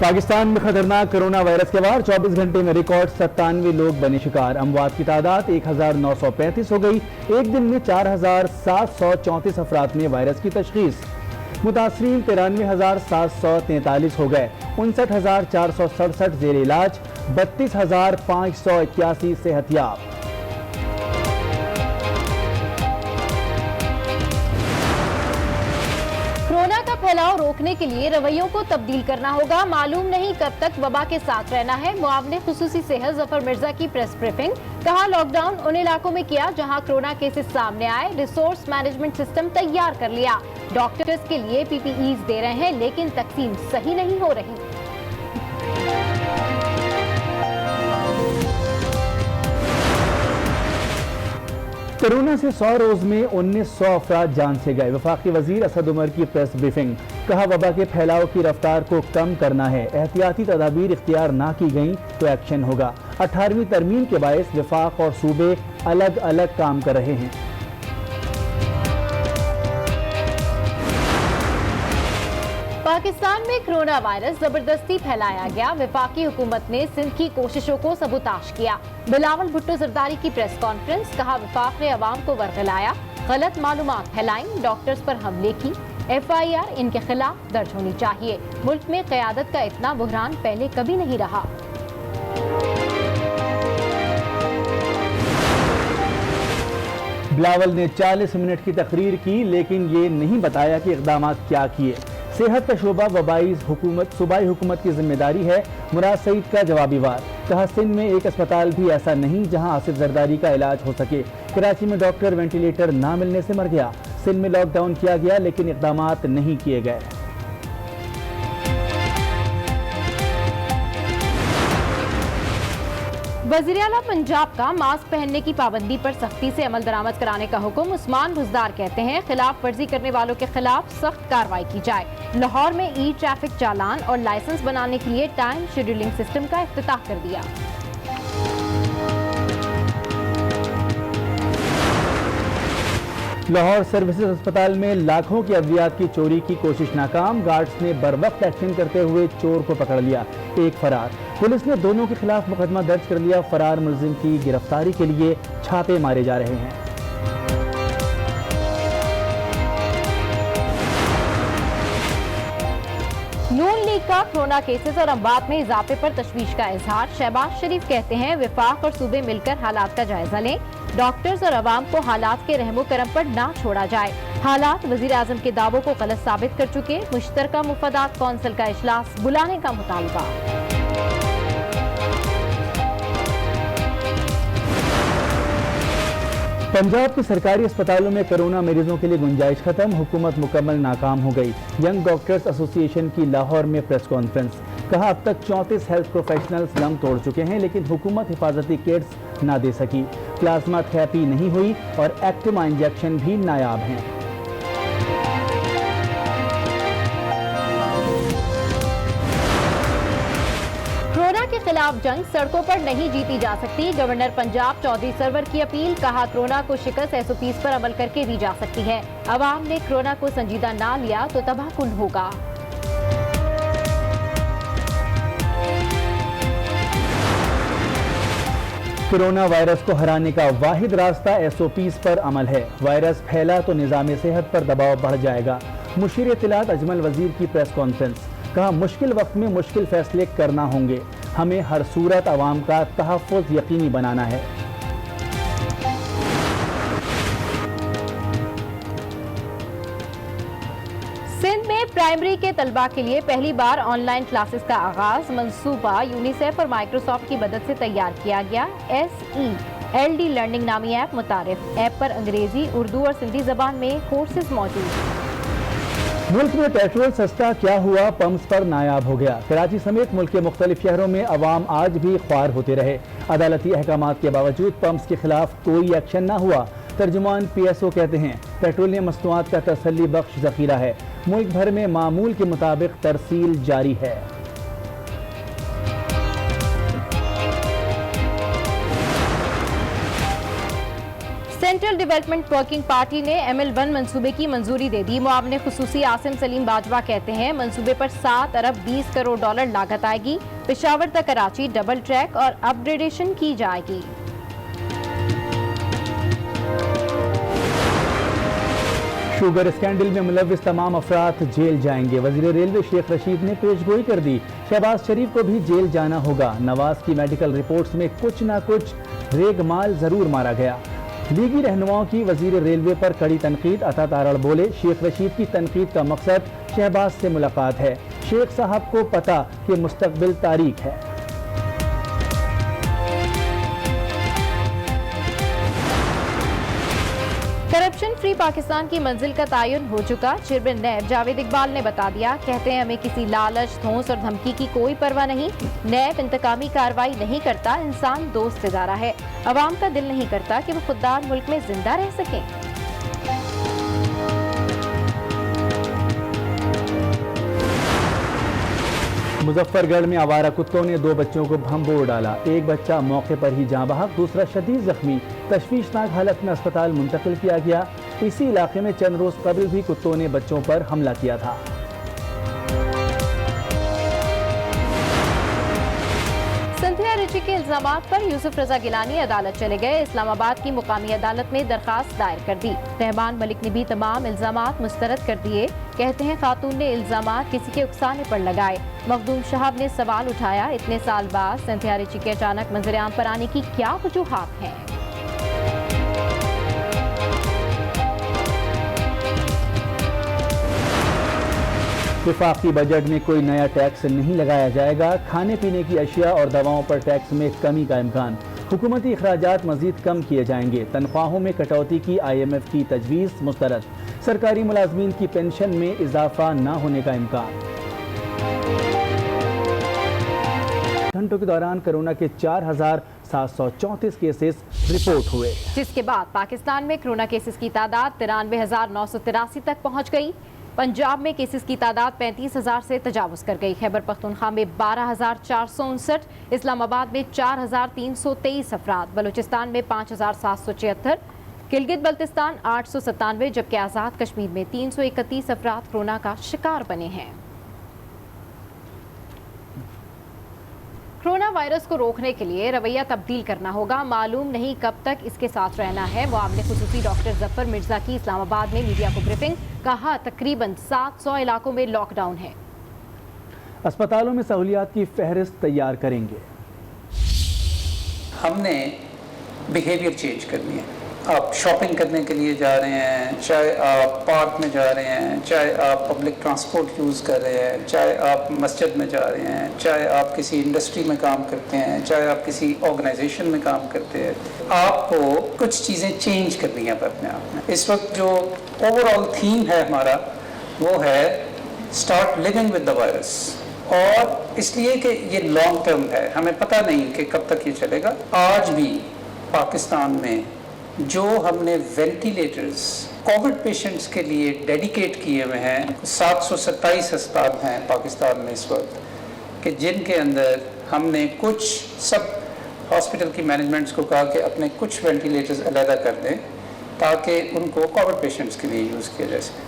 پاکستان میں خطرناک corona virus کے بعد 24 گھنٹے میں ریکارڈ 97 لوگ بنے شکار. اموات کی تعداد 1935 ہو گئی. ایک دن میں 4734 افراد میں وائرس کی تشخیص. متاثرین 93,743 ہو گئے. 59,467 زیر علاج. 32,581 صحت یاب. کورونا کا پھیلاؤ روکنے کے لیے رویوں کو تبدیل کرنا ہوگا. معلوم نہیں کب تک وبا کے ساتھ رہنا ہے. معاون خصوصی صحت ظفر مرزا کی پریس بریفنگ. کہا لاک ڈاؤن ان علاقوں میں کیا جہاں کورونا کیسز سامنے آئے. ریسورس مینجمنٹ سسٹم تیار کر لیا. ڈاکٹرز کے لیے پی پی ایز دے رہے ہیں لیکن تقسیم صحیح نہیں ہو رہی. کورونا سے 100 روز میں 1900 افراد جان سے گئے. وفاقی وزیر اسد عمر کی پریس بریفنگ. کہا وبا کے پھیلاؤ کی رفتار کو کم کرنا ہے. احتیاطی تدابیر اختیار نہ کی گئیں تو ایکشن ہوگا. 18ویں ترمیم کے باعث وفاق اور صوبے الگ الگ کام کر رہے ہیں. پاکستان میں کرونا وائرس زبردستی پھیلایا گیا. وفاقی حکومت نے سندھ کی کوششوں کو سبوتاش کیا. بلاول بھٹو زرداری کی پریس کانفرنس. کہا وفاق نے عوام کو ورغلایا, غلط معلومات پھیلائیں, ڈاکٹرز پر حملے کی. ایف آئی آر ان کے خلاف درج ہونی چاہیے. ملک میں قیادت کا اتنا بحران پہلے کبھی نہیں رہا. بلاول نے 40 منٹ کی تقریر کی لیکن یہ نہیں بتایا کہ اقدامات کیا کیے. صحت کا شعبہ صوبائی حکومت کی ذمہ داری ہے. مراد سعید کا جوابی وار. کہا سندھ میں ایک اسپتال بھی ایسا نہیں جہاں آصف زرداری کا علاج ہو سکے. کراچی میں ڈاکٹر وینٹیلیٹر نہ ملنے سے مر گیا. سندھ میں لاک ڈاؤن کیا گیا لیکن اقدامات نہیں کیے گئے. وزیراعلیٰ پنجاب کا ماسک پہننے کی پابندی پر سختی سے عمل درآمد کرانے کا حکم. عثمان بزدار کہتے ہیں خلاف ورزی کرنے والوں کے خلاف سخت کارروائی کی جائے. لاہور میں ای ٹریفک چالان اور لائسنس بنانے کے لیے ٹائم شیڈولنگ سسٹم کا افتتاح کر دیا. لاہور سروسز اسپتال میں لاکھوں کی ادویات کی چوری کی کوشش ناکام. گارڈز نے بروقت ایکشن کرتے ہوئے چور کو پکڑ لیا. ایک فرار. پولیس نے دونوں کے خلاف مقدمہ درج کر لیا. فرار ملزم کی گرفتاری کے لیے چھاپے مارے جا رہے ہیں. نون لیگ کا کورونا کیسز اور اموات میں اضافے پر تشویش کا اظہار. شہباز شریف کہتے ہیں وفاق اور صوبے مل کر حالات کا جائزہ لیں. ڈاکٹرز اور عوام کو حالات کے رحم و کرم پر نہ چھوڑا جائے. حالات وزیر اعظم کے دعووں کو غلط ثابت کر چکے. مشترکہ مفادات کونسل کا اجلاس بلانے کا مطالبہ. پنجاب کے سرکاری اسپتالوں میں کرونا مریضوں کے لیے گنجائش ختم. حکومت مکمل ناکام ہو گئی. ینگ ڈاکٹرز ایسوسی ایشن کی لاہور میں پریس کانفرنس. کہا اب تک 34 ہیلتھ پروفیشنلز دم توڑ چکے ہیں لیکن حکومت حفاظتی کٹس نہ دے سکی. پلازما تھراپی نہیں ہوئی اور ایکٹما انجیکشن بھی نایاب ہیں. کورونا کے خلاف جنگ سڑکوں پر نہیں جیتی جا سکتی. گورنر پنجاب چودھری سرور کی اپیل. کہا کورونا کو شکست SOPs پر عمل کر کے دی جا سکتی ہے. عوام نے کورونا کو سنجیدہ نہ لیا تو تباہ کن ہوگا. کورونا وائرس کو ہرانے کا واحد راستہ SOPs پر عمل ہے. وائرس پھیلا تو نظام صحت پر دباؤ بڑھ جائے گا. مشیر اطلاعات اجمل وزیر کی پریس کانفرنس. کہا مشکل وقت میں مشکل فیصلے کرنا ہوں گے. ہمیں ہر صورت عوام کا تحفظ یقینی بنانا ہے. سندھ میں پرائمری کے طلباء کے لیے پہلی بار آن لائن کلاسز کا آغاز. منصوبہ یونیسیف اور مائکروسافٹ کی مدد سے تیار کیا گیا. SELD لرننگ نامی ایپ متعارف. ایپ پر انگریزی, اردو اور سندھی زبان میں کورسز موجود. ملک میں پیٹرول سستا کیا ہوا, پمپس پر نایاب ہو گیا. کراچی سمیت ملک کے مختلف شہروں میں عوام آج بھی خوار ہوتے رہے. عدالتی احکامات کے باوجود پمپس کے خلاف کوئی ایکشن نہ ہوا. ترجمان PSO کہتے ہیں پیٹرولیم مصنوعات کا تسلی بخش ذخیرہ ہے. ملک بھر میں معمول کے مطابق ترسیل جاری ہے. सेंट्रल डेवलपमेंट वर्किंग पार्टी ने ML1 मंसूबे की मंजूरी दे दी। मुआवने खुसूसी आसिम सलीम बाजवा कहते हैं मंसूबे पर 7 अरब 20 करोड़ डॉलर लागत आएगी। पेशावर तक कराची डबल ट्रैक और अपग्रेडेशन की जाएगी। शुगर स्कैंडल में मुलव्विस तमाम अफराद जेल जाएंगे। वजीर रेलवे शेख रशीद ने पेशगोई कर दी, शहबाज शरीफ को भी जेल जाना होगा। नवाज की मेडिकल रिपोर्ट्स में कुछ ना कुछ रेगमाल जरूर मारा गया। लीगी रहनुमाओं की वजीर रेलवे पर कड़ी तनकीद। अता तारड़ बोले शेख रशीद की तनकीद का मकसद शहबाज से मुलाकात है। शेख साहब को पता कि मुस्तकबिल तारीख है। करप्शन फ्री पाकिस्तान की मंजिल का तयन हो चुका। चेयरमैन नैब जावेद इकबाल ने बता दिया, कहते हैं हमें किसी लालच, धौंस और धमकी की कोई परवाह नहीं। नैब इंतकामी कार्रवाई नहीं करता, इंसान दोस्त इदारा है। अवाम का दिल नहीं करता कि वो खुददार मुल्क में जिंदा रह सकें। मुजफ्फरगढ़ में आवारा कुत्तों ने 2 बच्चों को भंबोड़ डाला। एक बच्चा मौके पर ही जाँ बहक, दूसरा शदीद जख्मी। तशवीशनाक हालत में अस्पताल मुंतकिल किया गया। इसी इलाके में चंद रोज कबल भी कुत्तों ने बच्चों पर हमला किया था। सिंथिया रिची के इल्जामात पर यूसुफ रजा गिलानी अदालत चले गए। इस्लामाबाद की मुकामी अदालत में दरखास्त दायर कर दी। रहमान मलिक ने भी तमाम इल्जामात मुस्तरद कर दिए। कहते हैं खातून ने इल्जामात किसी के उकसाने पर लगाए। मखदूम शहाब ने सवाल उठाया, इतने साल बाद सिंथिया रिची के अचानक मंजर-ए-आम पर आने की क्या वजूहात हैं? वफाकी बजट में कोई नया टैक्स नहीं लगाया जाएगा। खाने पीने की अशिया और दवाओं पर टैक्स में कमी का इम्कान। हुकूमती अखराजात मजीद कम किए जाएंगे। तनख्वाहों में कटौती की IMF की तजवीज़ मुस्तरद। सरकारी मुलाजमीन की पेंशन में इजाफा न होने का इम्कान। घंटों के दौरान कोरोना के 4,734 केसेस रिपोर्ट हुए, जिसके बाद पाकिस्तान में कोरोना केसेस की तादाद 93,983 तक पहुंच गई। पंजाब में केसेस की तादाद 35,000 से तजावुज कर गई। खैबर पख्तूनख्वा में 12,459, इस्लामाबाद में 4,323 अफराद, बलूचिस्तान में 5,776, गिलगित बल्तिस्तान 897, जबकि आज़ाद कश्मीर में 331 अफराद कोरोना का शिकार बने हैं। कोरोना वायरस को रोकने के लिए रवैया तब्दील करना होगा। मालूम नहीं कब तक इसके साथ रहना है। मुआवने खुसूसी डॉक्टर जफर मिर्जा की इस्लामाबाद में मीडिया को ब्रीफिंग। कहा तकरीबन 700 इलाकों में लॉकडाउन है। अस्पतालों में सहूलियात की फहरिस्त तैयार करेंगे। हमने बिहेवियर चेंज करनी है। आप शॉपिंग करने के लिए जा रहे हैं, चाहे आप पार्क में जा रहे हैं, चाहे आप पब्लिक ट्रांसपोर्ट यूज़ कर रहे हैं, चाहे आप मस्जिद में जा रहे हैं, चाहे आप किसी इंडस्ट्री में काम करते हैं, चाहे आप किसी ऑर्गेनाइजेशन में काम करते हैं, आपको कुछ चीज़ें चेंज करनी है अपने आप में। इस वक्त जो ओवरऑल थीम है हमारा वो है start living with the virus, और इसलिए कि ये लॉन्ग टर्म है, हमें पता नहीं कि कब तक ये चलेगा। आज भी पाकिस्तान में जो हमने वेंटिलेटर्स कोविड पेशेंट्स के लिए डेडिकेट किए हुए हैं, 727 अस्पताल हैं पाकिस्तान में इस वक्त, कि जिनके अंदर हमने कुछ सब हॉस्पिटल की मैनेजमेंट्स को कहा कि अपने कुछ वेंटिलेटर्स अलहदा कर दें ताकि उनको कोविड पेशेंट्स के लिए यूज़ किया जा सके।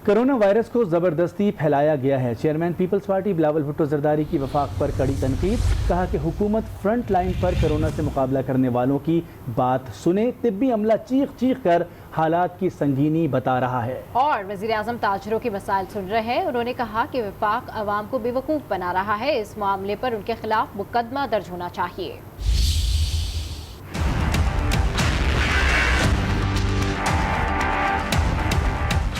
कोरोना वायरस को ज़बरदस्ती फैलाया गया है। चेयरमैन पीपल्स पार्टी बिलावल भुट्टो जरदारी की वफाक पर कड़ी तनकीद। कहा कि हुकूमत फ्रंट लाइन पर कोरोना से मुकाबला करने वालों की बात सुने। तिब्बी अमला चीख चीख कर हालात की संगीनी बता रहा है। और वज़ीर आज़म ताजरों के मसाइल सुन रहे हैं। उन्होंने कहा कि वफाक अवाम को बेवकूफ़ बना रहा है। इस मामले पर उनके खिलाफ मुकदमा दर्ज होना चाहिए।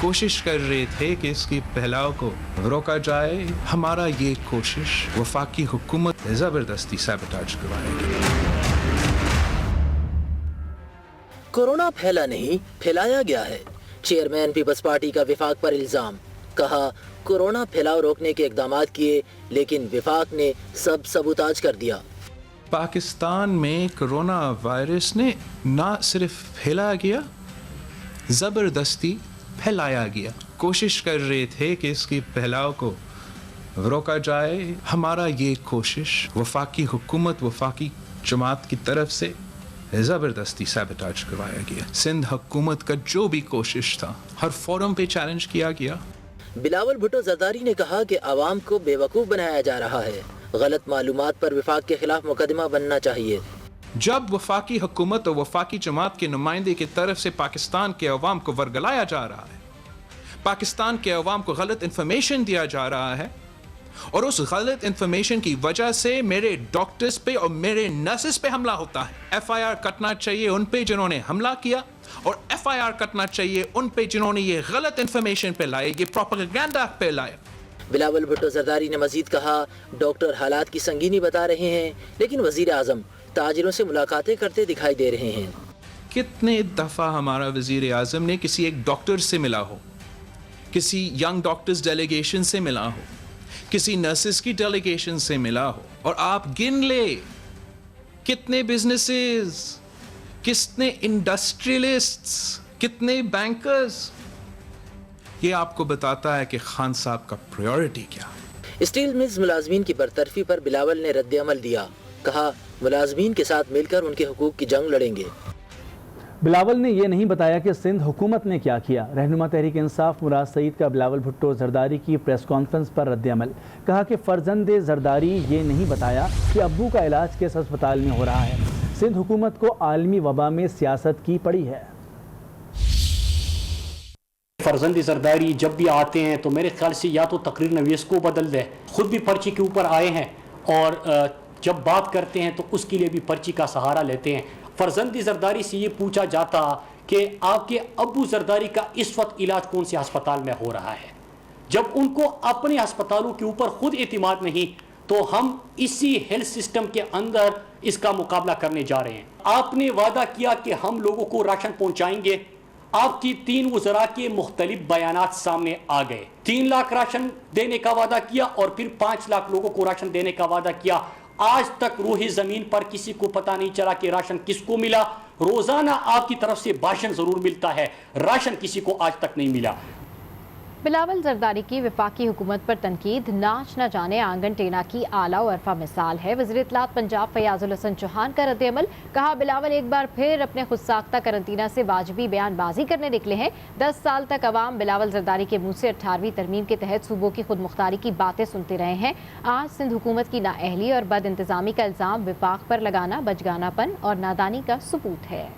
कोशिश कर रहे थे कि इसकी फैलाव को रोका जाए। हमारा ये कोशिश वफाकी हुकूमत जबरदस्ती सैबोटाज करवाएगी। कोरोना फैला नहीं, फैलाया गया है। चेयरमैन पीपल्स पार्टी का विफाक पर इल्जाम। कहा कोरोना फैलाव रोकने के इकदाम किए, लेकिन विफाक ने सब सबूताज कर दिया। पाकिस्तान में कोरोना वायरस ने ना सिर्फ फैलाया गया, जबरदस्ती फैलाया गया। कोशिश कर रहे थे कि इसकी फैलाव को रोका जाए। हमारा ये कोशिश वफाकी हुकूमत, वफाकी जमात की तरफ से ज़बरदस्ती सैबोटाज करवाया गया। सिंध हुकूमत का जो भी कोशिश था हर फोरम पे चैलेंज किया गया। बिलावल भुट्टो जरदारी ने कहा कि आवाम को बेवकूफ़ बनाया जा रहा है, गलत मालूमात पर विफाक के खिलाफ मुकदमा बनना चाहिए। जब वफाकी हुकूमत और वफाकी जमात के नुमाइंदे की तरफ से पाकिस्तान के अवाम को वर्गलाया जा रहा है, पाकिस्तान के अवाम को गलत इंफॉर्मेशन दिया जा रहा है, और उस गलत इंफॉर्मेशन की वजह से मेरे डॉक्टर्स पे और मेरे नर्सेस पे हमला होता है, FIR कटना चाहिए उन पे जिन्होंने हमला किया, और FIR कटना चाहिए उन पे जिन्होंने ये गलत इंफॉर्मेशन पे लाए, ये प्रोपेगेंडा पे लाए। बिलावल भुट्टो जरदारी ने मजीद कहा, डॉक्टर हालात की संगीनी बता रहे हैं, लेकिन वजीर आजम ताजिरों से मुलाकातें करते दिखाई दे रहे हैं। कितने दफ़ा हमारा वजीर आजम ने किसी एक डॉक्टर से मिला हो, किसी यंग डॉक्टर्स डेलीगेशन से मिला हो, किसी नर्सेस की डेलीगेशन से मिला हो, और आप गिन ले कितने बिजनेसेस, कितने इंडस्ट्रियलिस्ट्स, कितने बैंकर्स, ये आपको बताता है कि खान साहब का प्रायोरिटी क्या। स्टील मिल्स मुलाजमीन की बरतरफी पर बिलावल ने रद्द अमल दिया, कहा मुलाजमीन के साथ मिलकर उनके हुकूक की जंग लड़ेंगे। बिलावल ने यह नहीं बताया कि सिंध हुकूमत ने क्या किया। रहनुमा तहरीक इंसाफ मुराद सईद का बिलावल भुट्टो जरदारी की प्रेस कॉन्फ्रेंस पर रद्द अमल, कहा कि फर्जंद जरदारी ये नहीं बताया कि अब्बू का इलाज किस अस्पताल में हो रहा है। सिंध हुकूमत को आलमी वबा में सियासत की पड़ी है। फर्जंद जरदारी जब भी आते हैं तो मेरे ख्याल से या तो तकरीर नवीस को बदल दे, खुद भी पर्ची के ऊपर आए हैं, और जब बात करते हैं तो उसके लिए भी पर्ची का सहारा लेते हैं। फर्जंद जरदारी से ये पूछा जाता कि आपके अब्बू जरदारी का इस वक्त इलाज कौन से अस्पताल में हो रहा है, जब उनको अपने अस्पतालों के ऊपर खुद एतमाद नहीं, तो हम इसी हेल्थ सिस्टम के अंदर इसका मुकाबला करने जा रहे हैं। आपने वादा किया कि हम लोगों को राशन पहुंचाएंगे, आपकी 3 वज़रा के मुख्तलिफ बयानात सामने आ गए। 3 लाख राशन देने का वादा किया और फिर 5 लाख लोगों को राशन देने का वादा किया। आज तक रूही ज़मीन पर किसी को पता नहीं चला कि राशन किसको मिला। रोज़ाना आपकी तरफ से भाषण ज़रूर मिलता है, राशन किसी को आज तक नहीं मिला। बिलावल जरदारी की वफाकी हुकूमत पर तनकीद नाच न जाने आंगन टेना की आला और अरफा मिसाल है। वज़ीर इत्तलात पंजाब फयाजुल हसन चौहान का रद्द अमल, कहा बिलावल एक बार फिर अपने खुद साख्ता करंतना से वाजबी बयानबाजी करने निकले हैं। 10 साल तक अवाम बिलावल जरदारी के मुँह से 18वीं तरमीम के तहत सूबों की खुद मुख्तारी की बातें सुनते रहे हैं। आज सिंध हुकूमत की नाअहली और बद इंतज़ामी का इल्ज़ाम विफाक पर लगाना बचगानापन और नादानी का सबूत है।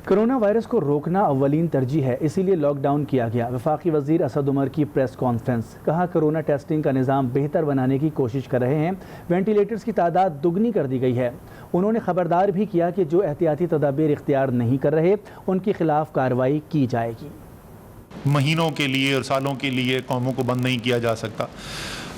कोरोना वायरस को रोकना अव्वलीन तरजीह है, इसीलिए लॉकडाउन किया गया। वफाकी वजीर असद उमर की प्रेस कॉन्फ्रेंस, कहा कोरोना टेस्टिंग का निज़ाम बेहतर बनाने की कोशिश कर रहे हैं, वेंटिलेटर्स की तादाद दुगनी कर दी गई है। उन्होंने खबरदार भी किया कि जो एहतियाती तदाबीर इख्तियार नहीं कर रहे उनके खिलाफ कार्रवाई की जाएगी। महीनों के लिए और सालों के लिए कौमों को बंद नहीं किया जा सकता,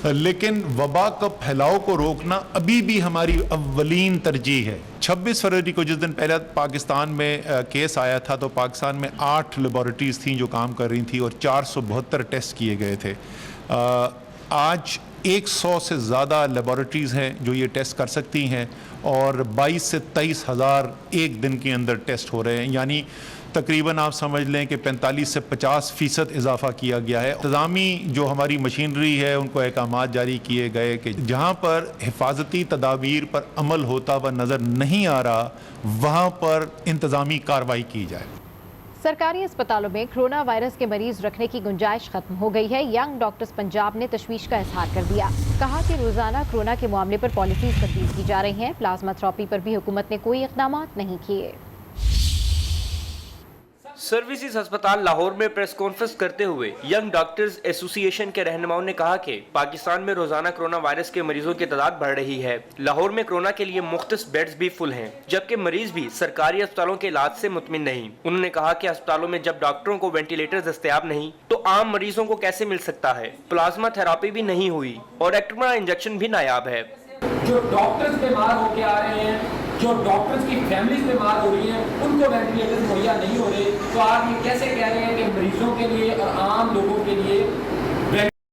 लेकिन वबा का फैलाव को रोकना अभी भी हमारी अव्वलीन तरजीह है। 26 फरवरी को जिस दिन पहले पाकिस्तान में केस आया था तो पाकिस्तान में 8 लेबॉरेटरीज़ थीं जो काम कर रही थी और 472 टेस्ट किए गए थे। आज 100 से ज़्यादा लेबॉरेटरीज़ हैं जो ये टेस्ट कर सकती हैं और 22 से 23 हज़ार एक दिन के अंदर टेस्ट हो रहे हैं, यानी तकरीबन आप समझ लें कि 45 से 50% इजाफा किया गया है। इंतज़ामी जो हमारी मशीनरी है उनको अहकामात जारी किए गए कि जहाँ पर हिफाजती तदाबीर पर अमल होता हुआ नज़र नहीं आ रहा वहाँ पर इंतज़ामी कार्रवाई की जाए। सरकारी अस्पतालों में कोरोना वायरस के मरीज रखने की गुंजाइश खत्म हो गई है। यंग डॉक्टर्स पंजाब ने तशवीश का इजहार कर दिया, कहा कि रोजाना कोरोना के मामले पर पॉलिसीज तब्दील की जा रही हैं। प्लाज्मा थेरेपी पर भी हुकूमत ने कोई इक़दाम नहीं किए। सर्विसेज अस्पताल लाहौर में प्रेस कॉन्फ्रेंस करते हुए यंग डॉक्टर्स एसोसिएशन के रहनुमाओं ने कहा कि पाकिस्तान में रोजाना कोरोना वायरस के मरीजों की तादाद बढ़ रही है। लाहौर में कोरोना के लिए मुख्तस बेड्स भी फुल हैं, जबकि मरीज भी सरकारी अस्पतालों के इलाज से मुतमिन नहीं। उन्होंने कहा कि अस्पतालों में जब डॉक्टरों को वेंटिलेटर दस्तयाब नहीं तो आम मरीजों को कैसे मिल सकता है। प्लाज्मा थेरेपी भी नहीं हुई और एक्टोमा इंजेक्शन भी नायाब है। जो डॉक्टर्स बीमार होके आ रहे हैं, जो डॉक्टर्स की फैमिलीज बीमार हो रही हैं, उनको वेंटिलेटर्स मुहैया नहीं हो रहे, तो आप ये कैसे कह रहे हैं कि मरीजों के लिए और आम लोगों के लिए